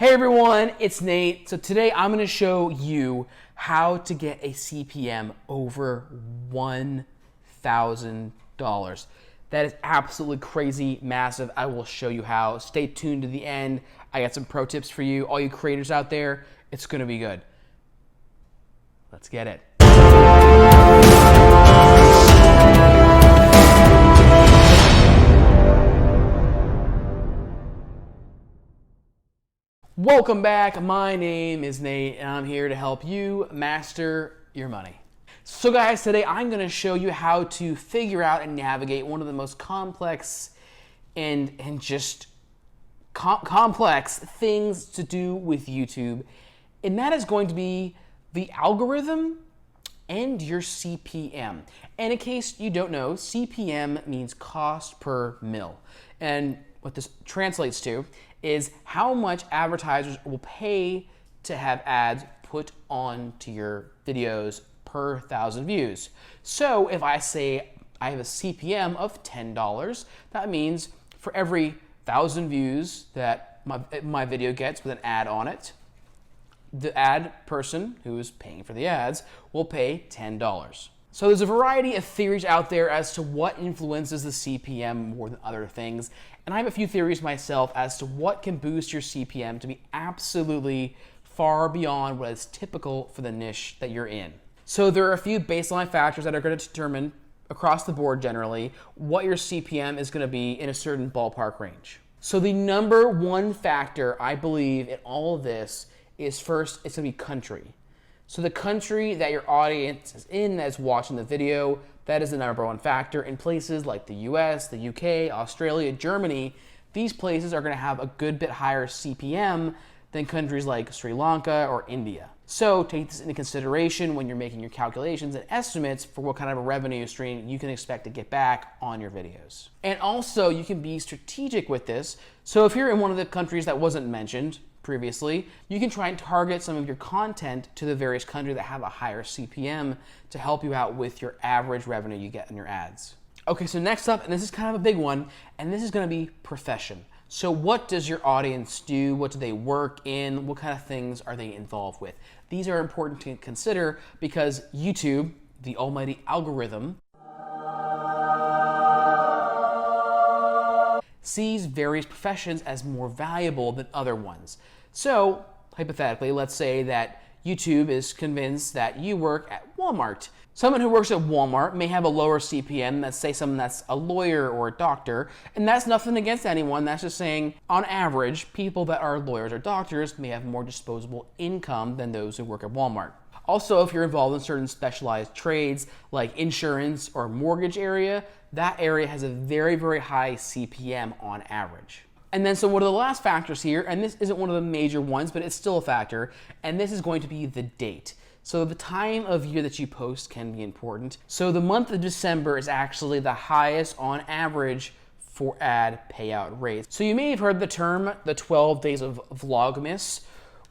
Hey everyone, it's Nate. So today I'm going to show you how to get a CPM over $1,000. That is absolutely crazy, massive. I will show you how. Stay tuned to the end. I got some pro tips for you. All you creators out there, it's going to be good. Let's get it. Welcome back. My name is Nate and I'm here to help you master your money. So guys, today I'm going to show you how to figure out and navigate one of the most complex and just complex things to do with YouTube. And that is going to be the algorithm and your CPM. And in case you don't know, CPM means cost per mil. And what this translates to is how much advertisers will pay to have ads put onto your videos per 1,000 views. So if I say I have a CPM of $10, that means for every 1,000 views that my video gets with an ad on it, the ad person who is paying for the ads will pay $10. So there's a variety of theories out there as to what influences the CPM more than other things. And I have a few theories myself as to what can boost your CPM to be absolutely far beyond what is typical for the niche that you're in. So there are a few baseline factors that are going to determine across the board generally what your CPM is going to be in a certain ballpark range. So the number one factor I believe in all of this is first, it's going to be country. So the country that your audience is in that's watching the video, that is the number one factor. In places like the US, the UK, Australia, Germany, these places are going to have a good bit higher CPM than countries like Sri Lanka or India. So take this into consideration when you're making your calculations and estimates for what kind of a revenue stream you can expect to get back on your videos. And also you can be strategic with this. So if you're in one of the countries that wasn't mentioned previously, you can try and target some of your content to the various countries that have a higher CPM to help you out with your average revenue you get in your ads. Okay, so next up, and this is kind of a big one, and this is going to be profession. So what does your audience do? What do they work in? What kind of things are they involved with? These are important to consider because YouTube, the almighty algorithm, sees various professions as more valuable than other ones. So, hypothetically, let's say that YouTube is convinced that you work at Walmart. Someone who works at Walmart may have a lower CPM than, say, someone that's a lawyer or a doctor, and that's nothing against anyone. That's just saying, on average, people that are lawyers or doctors may have more disposable income than those who work at Walmart. Also, if you're involved in certain specialized trades like insurance or mortgage area, that area has a very, very high CPM on average. And then so one of the last factors here, and this isn't one of the major ones, but it's still a factor, and this is going to be the date. So the time of year that you post can be important. So the month of December is actually the highest on average for ad payout rates. So you may have heard the term the 12 days of Vlogmas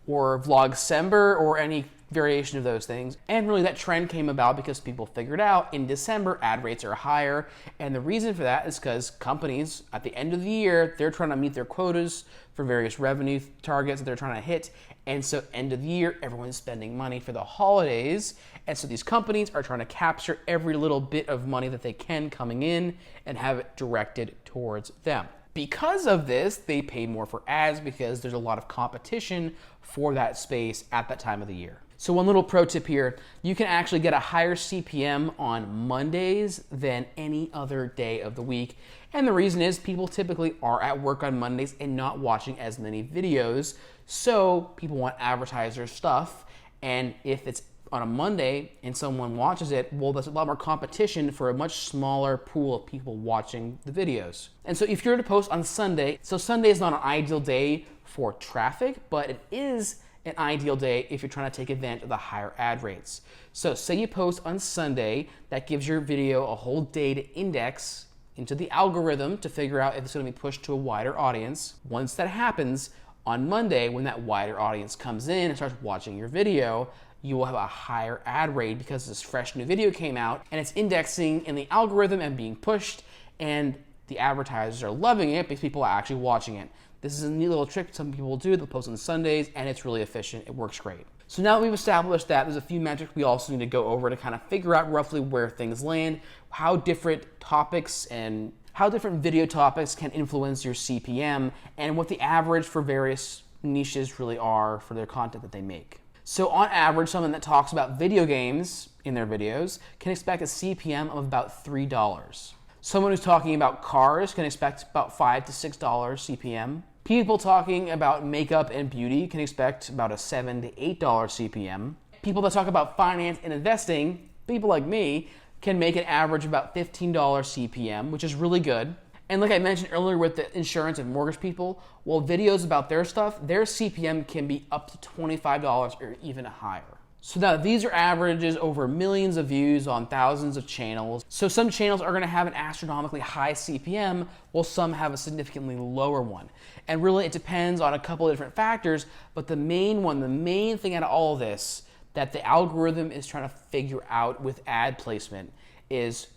or Vlogcember or any variation of those things. And really that trend came about because people figured out in December ad rates are higher. And the reason for that is because companies at the end of the year, they're trying to meet their quotas for various revenue targets that they're trying to hit. And so end of the year, everyone's spending money for the holidays. And so these companies are trying to capture every little bit of money that they can coming in and have it directed towards them. Because of this, they pay more for ads because there's a lot of competition for that space at that time of the year. So one little pro tip here, you can actually get a higher CPM on Mondays than any other day of the week. And the reason is people typically are at work on Mondays and not watching as many videos. So people want advertiser stuff. And if it's on a Monday and someone watches it, well, there's a lot more competition for a much smaller pool of people watching the videos. And so if you're to post on Sunday, so Sunday is not an ideal day for traffic, but it is an ideal day if you're trying to take advantage of the higher ad rates. So say you post on Sunday, that gives your video a whole day to index into the algorithm to figure out if it's going to be pushed to a wider audience. Once that happens, on Monday, when that wider audience comes in and starts watching your video, you will have a higher ad rate because this fresh new video came out and it's indexing in the algorithm and being pushed, and the advertisers are loving it because people are actually watching it. This is a neat little trick some people do. They'll post on Sundays, and it's really efficient. It works great. So now that we've established that, there's a few metrics we also need to go over to kind of figure out roughly where things land, how different topics and how different video topics can influence your CPM, and what the average for various niches really are for their content that they make. So on average, someone that talks about video games in their videos can expect a CPM of about $3. Someone who's talking about cars can expect about $5 to $6 CPM. People talking about makeup and beauty can expect about a $7 to $8 CPM. People that talk about finance and investing, people like me, can make an average about $15 CPM, which is really good. And like I mentioned earlier with the insurance and mortgage people, well, videos about their stuff, their CPM can be up to $25 or even higher. So now these are averages over millions of views on thousands of channels. So some channels are gonna have an astronomically high CPM, while some have a significantly lower one. And really it depends on a couple of different factors, but the main thing out of all of this that the algorithm is trying to figure out with ad placement is,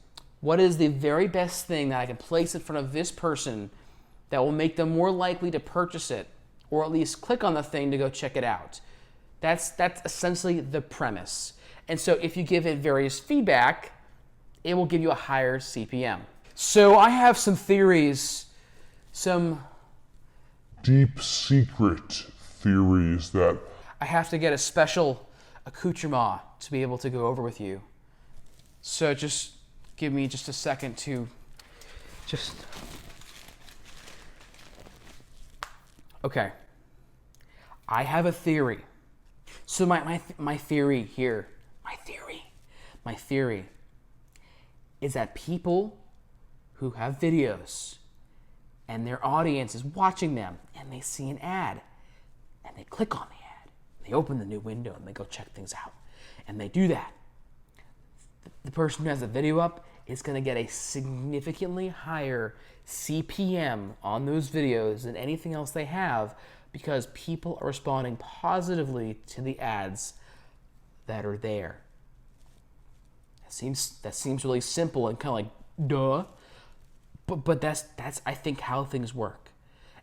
what is the very best thing that I can place in front of this person that will make them more likely to purchase it, or at least click on the thing to go check it out? That's essentially the premise. And so if you give it various feedback, it will give you a higher CPM. So I have some theories, some deep secret theories that I have to get a special accoutrement to be able to go over with you. So just give me just a second to okay. I have a theory. So my theory here, my theory is that people who have videos and their audience is watching them and they see an ad and they click on the ad, they open the new window and they go check things out, and they do that, the person who has the video up is going to get a significantly higher CPM on those videos than anything else they have, because people are responding positively to the ads that are there. That seems really simple and kind of like duh, but that's I think how things work.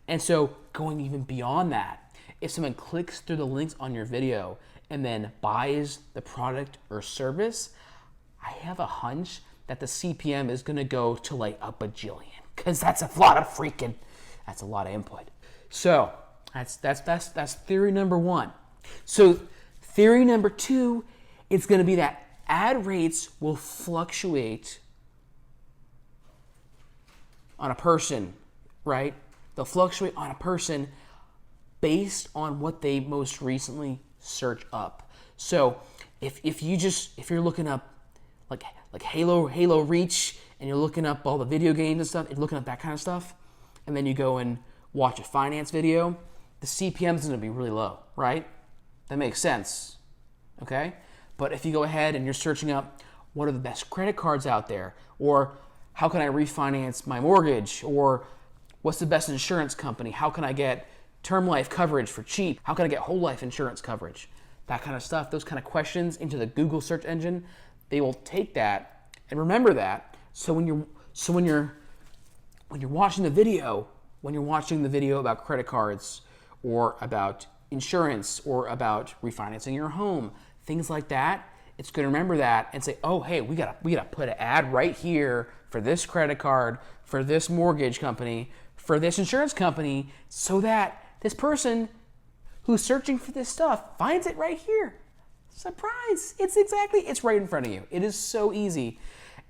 And so going even beyond that, if someone clicks through the links on your video and then buys the product or service, I have a hunch that the CPM is gonna go to like a bajillion, because that's a lot of input. So that's theory number one. So theory number two is gonna be that ad rates will fluctuate on a person, right? They'll fluctuate on a person based on what they most recently search up. So if you're looking up like Halo Reach, and you're looking up all the video games and stuff, you're looking up that kind of stuff, and then you go and watch a finance video, the CPM is going to be really low, right? That makes sense, okay? But if you go ahead and you're searching up what are the best credit cards out there, or how can I refinance my mortgage, or what's the best insurance company, how can I get term life coverage for cheap, how can I get whole life insurance coverage, that kind of stuff, those kind of questions into the Google search engine, they will take that and remember that. So when you're watching the video, about credit cards or about insurance or about refinancing your home, things like that, it's going to remember that and say, oh, hey, we gotta put an ad right here for this credit card, for this mortgage company, for this insurance company, so that this person who's searching for this stuff finds it right here. Surprise! It's right in front of you. It is so easy.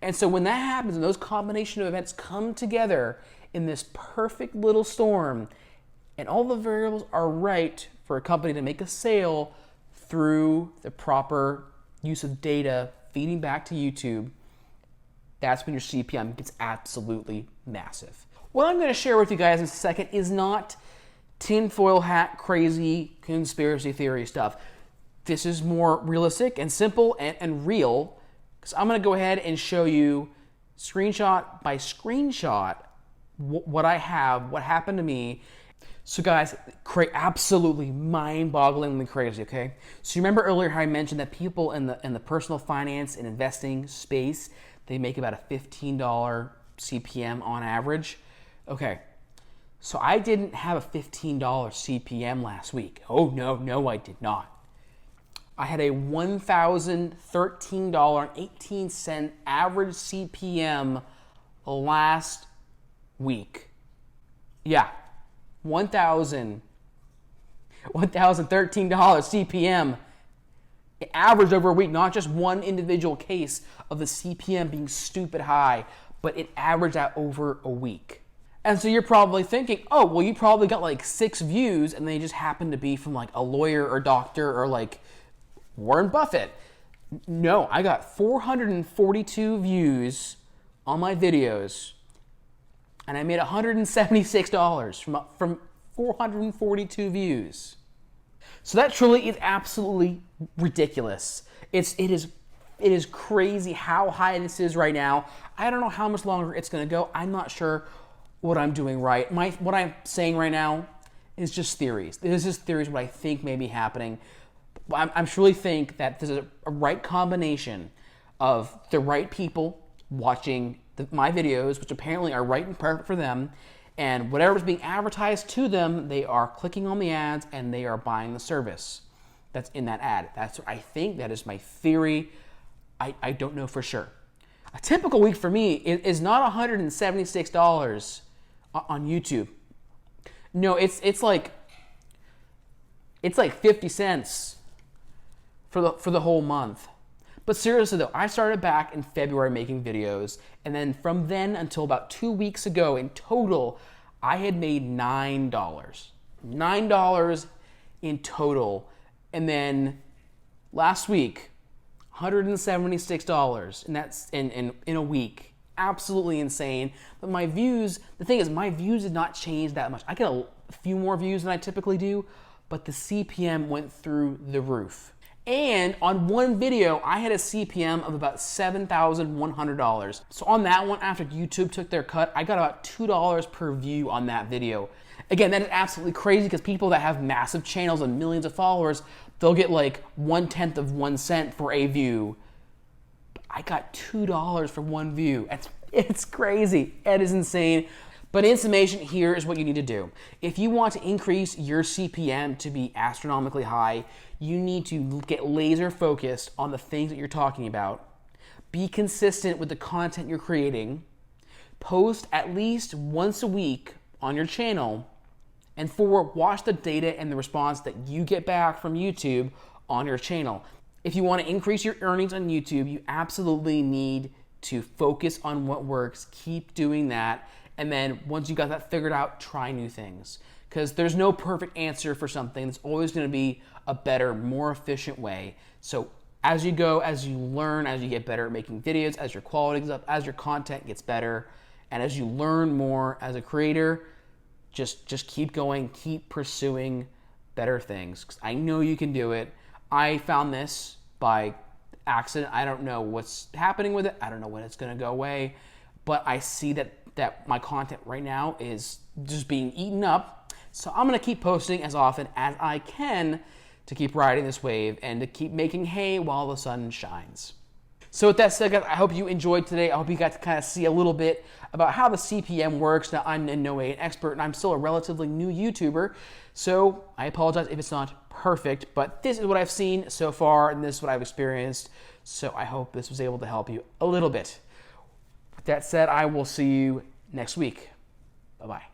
And so when that happens and those combination of events come together in this perfect little storm, and all the variables are right for a company to make a sale through the proper use of data feeding back to YouTube, that's when your CPM gets absolutely massive. What I'm going to share with you guys in a second is not tinfoil hat crazy conspiracy theory stuff. This is more realistic and simple and real, because I'm going to go ahead and show you screenshot by screenshot what I have, what happened to me. So guys, absolutely mind-bogglingly crazy, okay? So you remember earlier how I mentioned that people in the personal finance and investing space, they make about a $15 CPM on average? Okay, So I didn't have a $15 CPM last week. Oh, no, I did not. I had a $1,013.18 average CPM last week. Yeah, $1,013 CPM averaged over a week, not just one individual case of the CPM being stupid high, but it averaged out over a week. And so you're probably thinking, oh, well, you probably got like 6 views and they just happen to be from like a lawyer or doctor or like Warren Buffett. No, I got 442 views on my videos and I made $176 from 442 views. So that truly is absolutely ridiculous. It is crazy how high this is right now. I don't know how much longer it's going to go. I'm not sure what I'm doing right. What I'm saying right now is just theories. This is theories what I think may be happening. I truly think that there's a right combination of the right people watching my videos, which apparently are right and perfect for them, and whatever's being advertised to them, they are clicking on the ads and they are buying the service that's in that ad. That's what I think. That is my theory. I don't know for sure. A typical week for me is not $176 on YouTube. No, it's like 50 cents for the whole month. But seriously though, I started back in February making videos, and then from then until about 2 weeks ago in total, I had made $9. $9 in total. And then last week, $176, and that's in a week. Absolutely insane. But my views, the thing is, my views did not change that much. I get a few more views than I typically do, but the CPM went through the roof. And on one video, I had a CPM of about $7,100. So on that one, after YouTube took their cut, I got about $2 per view on that video. Again, that is absolutely crazy because people that have massive channels and millions of followers, they'll get like 1/10 of 1 cent for a view. But I got $2 for one view. It's crazy. It is insane. But in summation, here is what you need to do. If you want to increase your CPM to be astronomically high, you need to get laser focused on the things that you're talking about. Be consistent with the content you're creating. Post at least once a week on your channel. And 4, watch the data and the response that you get back from YouTube on your channel. If you want to increase your earnings on YouTube, you absolutely need to focus on what works. Keep doing that. And then once you got that figured out, try new things. Because there's no perfect answer for something. There's always going to be a better, more efficient way. So as you go, as you learn, as you get better at making videos, as your quality goes up, as your content gets better, and as you learn more as a creator, just keep going, keep pursuing better things. 'Cause I know you can do it. I found this by accident. I don't know what's happening with it. I don't know when it's going to go away. But I see that my content right now is just being eaten up. So I'm going to keep posting as often as I can to keep riding this wave and to keep making hay while the sun shines. So with that said, guys, I hope you enjoyed today. I hope you got to kind of see a little bit about how the CPM works. Now, I'm in no way an expert, and I'm still a relatively new YouTuber, so I apologize if it's not perfect, but this is what I've seen so far, and this is what I've experienced, so I hope this was able to help you a little bit. With that said, I will see you next week. Bye-bye.